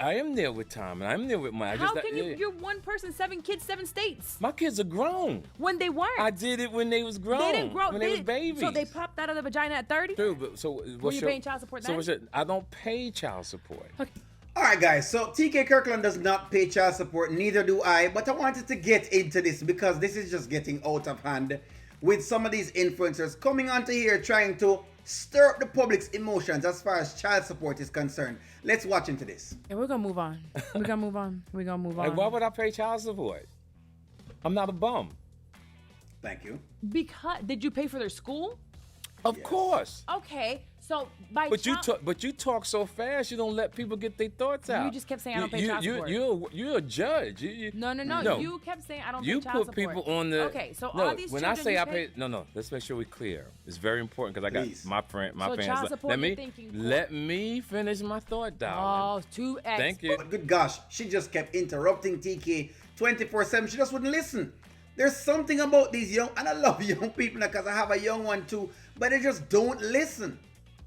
I am there with Tom, and I'm there with mine. How can you? You're one person, 7 kids, 7 states. My kids are grown. When they weren't. I did it when they was grown. They didn't grow. When they was babies. So they popped out of the vagina at 30? True, but so were you paying child support then? I don't pay child support. Okay. All right, guys. So TK Kirkland does not pay child support. Neither do I. But I wanted to get into this because this is just getting out of hand with some of these influencers coming onto here trying to stir up the public's emotions as far as child support is concerned. Let's watch into this. And we're going to move on. We're going to move on. We're going to move on. Like, why would I pay child support? I'm not a bum. Thank you. Because did you pay for their school? Of course. Okay. So but you talk so fast, you don't let people get their thoughts out. You just kept saying I don't pay child support. You're a judge. No. You kept saying I don't pay child support. You put people on the. Okay, so no, all these when children I say you I pay, no. Let's make sure we're clear. It's very important because I got my fans. Child support, let me finish my thought, darling. Oh, 2x. Thank you. But good gosh, she just kept interrupting TK 24/7. She just wouldn't listen. There's something about these young, and I love young people because I have a young one too, but they just don't listen.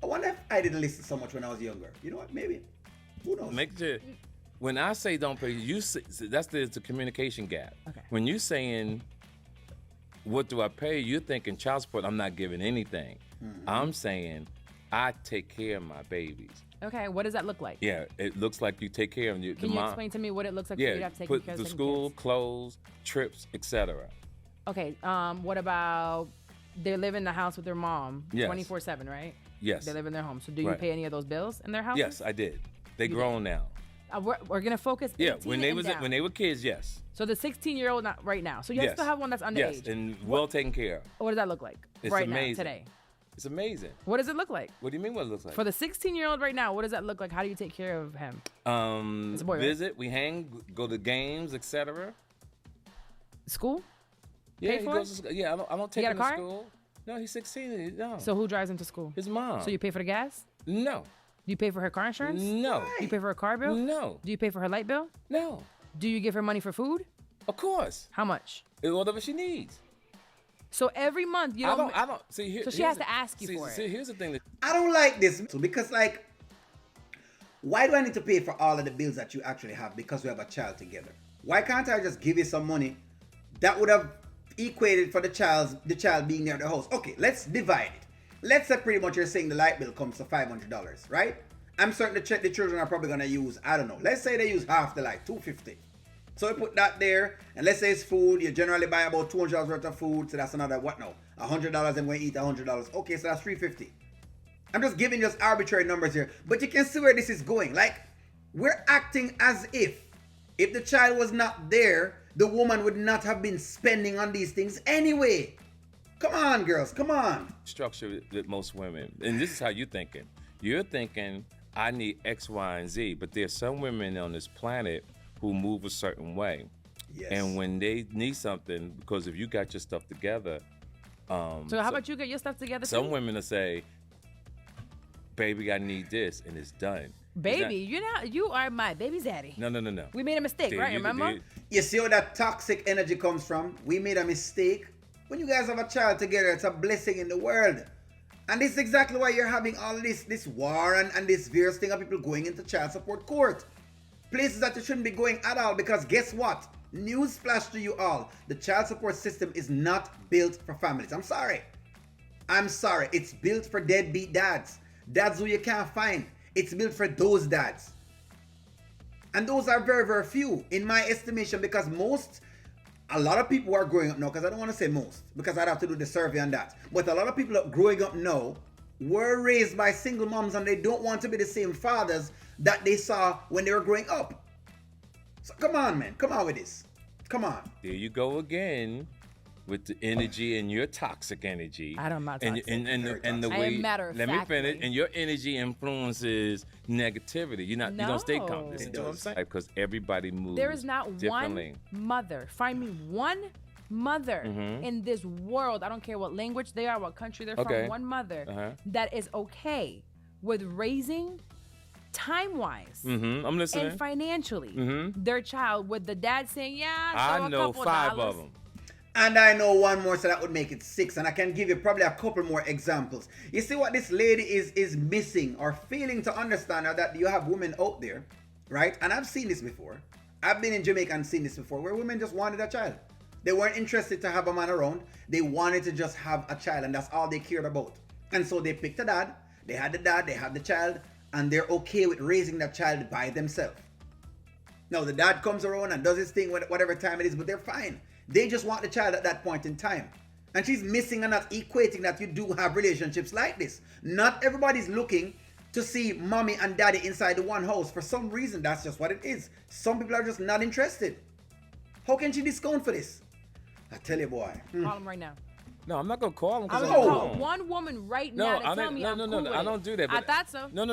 I wonder if I didn't listen so much when I was younger. You know what? Maybe. Who knows? Make sure. When I say don't pay, that's the communication gap. Okay. When you saying, what do I pay? You're thinking child support. I'm not giving anything. Mm-hmm. I'm saying, I take care of my babies. Okay. What does that look like? Yeah, it looks like you take care of them. Can you explain to me what it looks like for you to have to take care of the school, kids? clothes, trips, etc. Okay. What about they live in the house with their mom 24/7, right? Yes. They live in their home. So do you pay any of those bills in their house? Yes, I did. They grown now. We're gonna focus. When they were kids, yes. So the 16-year-old right now. So you still have one that's underage. Yes, and well taken care of. What does that look like It's right amazing. now today? It's amazing. What does it look like? What do you mean? What it looks like? For the 16-year-old right now, what does that look like? How do you take care of him? It's a boy, visit. Right? We hang, go to games, etc. School? Yeah, he goes to school. Yeah, I don't take him to school. No, he's 16. No. So who drives him to school? His mom. So you pay for the gas? No. Do you pay for her car insurance? No. Do you pay for her car bill? No. Do you pay for her light bill? No. Do you give her money for food? Of course. How much? Whatever she needs. So every month you don't. I don't see. Here, so she has to ask you for it. See, here's the thing. I don't like this because, like, why do I need to pay for all of the bills that you actually have because we have a child together? Why can't I just give you some money that would have equated for the child being near the house? Okay, let's divide it. Let's say pretty much you're saying the light bill comes to $500, right? I'm certain the children are probably gonna use, I don't know, let's say they use half the light, $250. So we put that there, and let's say it's food. You generally buy about $200 worth of food, so that's another what now? $100, and we eat $100. Okay, so that's $350. I'm just giving just arbitrary numbers here, but you can see where this is going. Like, we're acting as if the child was not there, the woman would not have been spending on these things anyway. Come on, girls, come on. Structure with most women, and this is how you're thinking. You're thinking, I need X, Y, and Z, but there's some women on this planet who move a certain way. Yes. And when they need something, because if you got your stuff together. So how about you get your stuff together Some too? women will say, baby, I need this, and it's done. Baby, you are my baby daddy. No. We made a mistake, right? Remember? You see where that toxic energy comes from? We made a mistake. When you guys have a child together, it's a blessing in the world. And this is exactly why you're having all this war and this various thing of people going into child support court. Places that you shouldn't be going at all, because guess what? Newsflash to you all. The child support system is not built for families. I'm sorry. It's built for deadbeat dads. Dads who you can't find. It's built for those dads. And those are very, very few in my estimation, because a lot of people are growing up now, because I don't want to say most, because I'd have to do the survey on that. But a lot of people growing up now were raised by single moms, and they don't want to be the same fathers that they saw when they were growing up. So come on, man. Come on with this. Come on. There you go again with the energy and your toxic energy. I'm not toxic. And the way, I am matter of let me factly. finish. And your energy influences negativity. You don't stay calm. Listen to what I'm saying. Because everybody moves. There is not differently. one mother. Find me one mother in this world. I don't care what language they are, what country they're from. One mother that is okay with raising time-wise I'm listening. and financially their child, with the dad saying, "Yeah, I know $5 of them." And I know one more, so that would make it 6. And I can give you probably a couple more examples. You see what this lady is missing or failing to understand, are that you have women out there right? And I've seen this before. I've been in Jamaica and seen this before, where women just wanted a child. They weren't interested to have a man around. They wanted to just have a child, and that's all they cared about. And so they picked a dad. They had the child, and they're okay with raising that child by themselves. Now, the dad comes around and does his thing whatever time it is, but they're fine. They just want the child at that point in time. And she's missing and not equating that you do have relationships like this. Not everybody's looking to see mommy and daddy inside the one house. For some reason, that's just what it is. Some people are just not interested. How can she discount for this? I tell you, boy. Call him right now. No, I'm not gonna call him. I was gonna call one woman right now to tell me I'm cool with I don't do that. I thought so. No.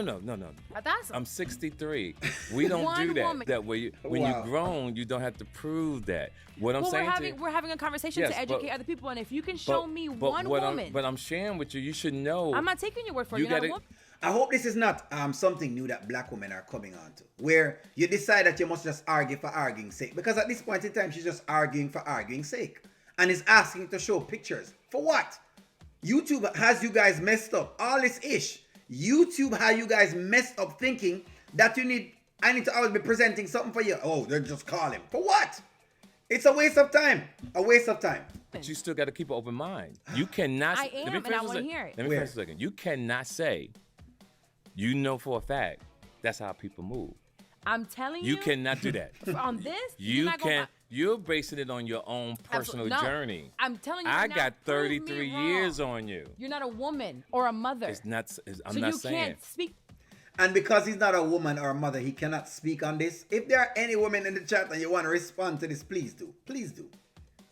I thought so. I'm 63. We don't do that. Woman. That way, when you're grown, you don't have to prove that. What I'm saying we're having a conversation to educate other people, and if you can show me one woman. But I'm sharing with you. You should know. I'm not taking your word for it. You're not a woman. I hope this is not something new that black women are coming on to, where you decide that you must just argue for arguing's sake. Because at this point in time, she's just arguing for arguing's sake. And is asking to show pictures. For what? YouTube has you guys messed up. All this ish. YouTube has you guys messed up thinking that I need to always be presenting something for you. Oh, they're just calling. For what? It's a waste of time. A waste of time. But you still got to keep an open mind. You cannot. I am, and I want to hear it. Let me finish a second. You cannot say, you know for a fact, that's how people move. I'm telling you. You cannot do that. On this, you're basing it on your own personal journey. I'm telling you. I got 33 years on you. You're not a woman or a mother. I'm not saying. You can't speak. And because he's not a woman or a mother, he cannot speak on this. If there are any women in the chat and you want to respond to this, please do. Please do.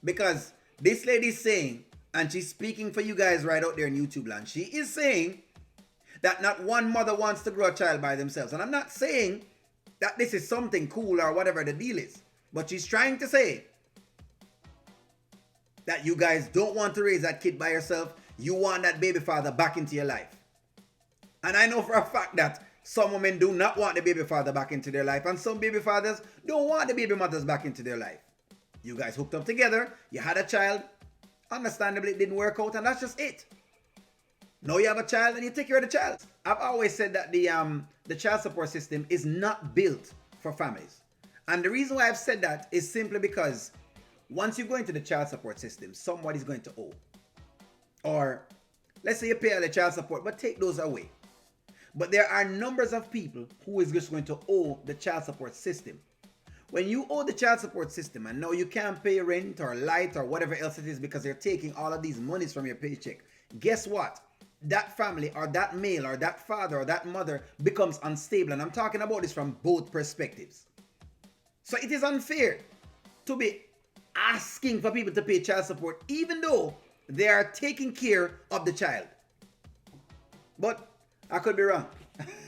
Because this lady is saying, and she's speaking for you guys right out there in YouTube land, she is saying that not one mother wants to grow a child by themselves. And I'm not saying that this is something cool or whatever the deal is. But she's trying to say that you guys don't want to raise that kid by yourself. You want that baby father back into your life. And I know for a fact that some women do not want the baby father back into their life. And some baby fathers don't want the baby mothers back into their life. You guys hooked up together. You had a child. Understandably, it didn't work out. And that's just it. Now you have a child and you take care of the child. I've always said that the child support system is not built for families. And the reason why I've said that is simply because once you go into the child support system, somebody's going to owe. Or let's say you pay all the child support, but take those away. But there are numbers of people who is just going to owe the child support system. When you owe the child support system and now you can't pay rent or light or whatever else it is because they're taking all of these monies from your paycheck, guess what? That family or that male or that father or that mother becomes unstable. And I'm talking about this from both perspectives. So it is unfair to be asking for people to pay child support even though they are taking care of the child. But I could be wrong.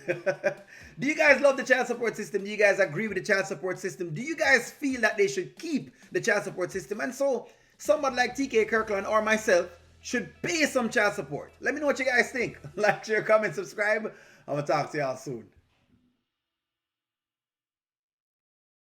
Do you guys love the child support system? Do you guys agree with the child support system? Do you guys feel that they should keep the child support system? And so somebody like TK Kirkland or myself should pay some child support. Let me know what you guys think. Like, share, comment, subscribe. I'm going to talk to y'all soon.